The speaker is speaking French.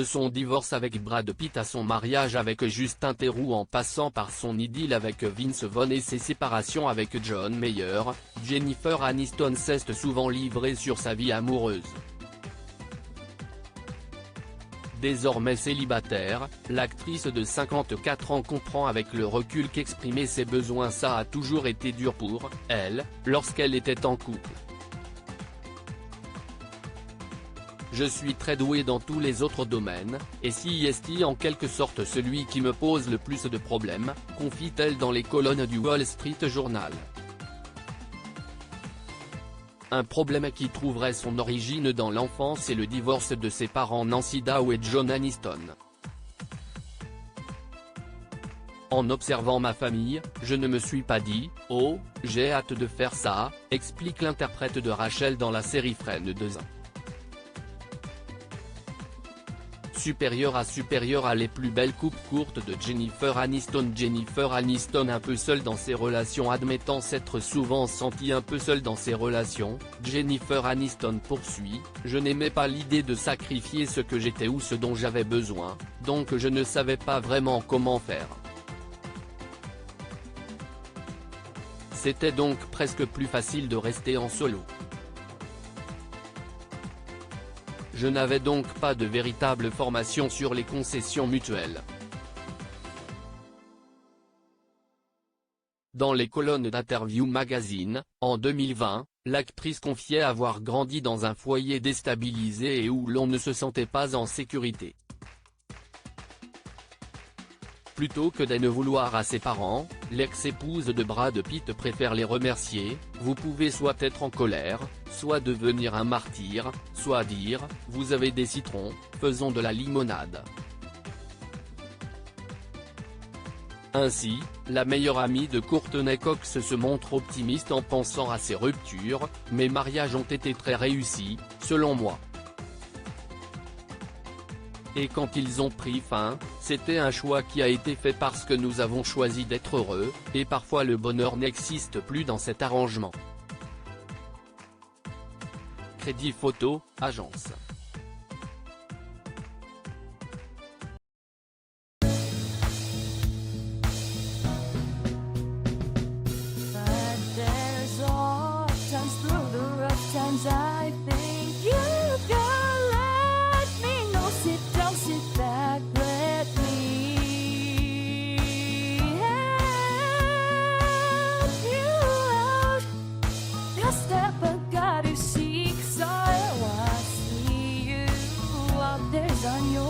De son divorce avec Brad Pitt à son mariage avec Justin Theroux en passant par son idylle avec Vince Vaughn et ses séparations avec John Mayer, Jennifer Aniston s'est souvent livrée sur sa vie amoureuse. Désormais célibataire, l'actrice de 54 ans comprend avec le recul qu'exprimer ses besoins ça a toujours été dur pour elle, lorsqu'elle était en couple. Je suis très douée dans tous les autres domaines, et si est en quelque sorte celui qui me pose le plus de problèmes, confie-t-elle dans les colonnes du Wall Street Journal. Un problème qui trouverait son origine dans l'enfance et le divorce de ses parents Nancy Dow et John Aniston. En observant ma famille, je ne me suis pas dit « Oh, j'ai hâte de faire ça », explique l'interprète de Rachel dans la série Friends 2. Supérieure à les plus belles coupes courtes de Jennifer Aniston. Jennifer Aniston un peu seule dans ses relations. Admettant s'être souvent sentie un peu seule dans ses relations, Jennifer Aniston poursuit « Je n'aimais pas l'idée de sacrifier ce que j'étais ou ce dont j'avais besoin, donc je ne savais pas vraiment comment faire. C'était donc presque plus facile de rester en solo. Je n'avais donc pas de véritable formation sur les concessions mutuelles. » Dans les colonnes d'Interview Magazine, en 2020, l'actrice confiait avoir grandi dans un foyer déstabilisé et où l'on ne se sentait pas en sécurité. Plutôt que d'en vouloir à ses parents, l'ex-épouse de Brad Pitt préfère les remercier. Vous pouvez soit être en colère, soit devenir un martyr, soit dire « Vous avez des citrons, faisons de la limonade ». Ainsi, la meilleure amie de Courtney Cox se montre optimiste en pensant à ses ruptures « Mes mariages ont été très réussis, selon moi. Et quand ils ont pris fin, c'était un choix qui a été fait parce que nous avons choisi d'être heureux, et parfois le bonheur n'existe plus dans cet arrangement. » Crédit Photo, agence. On your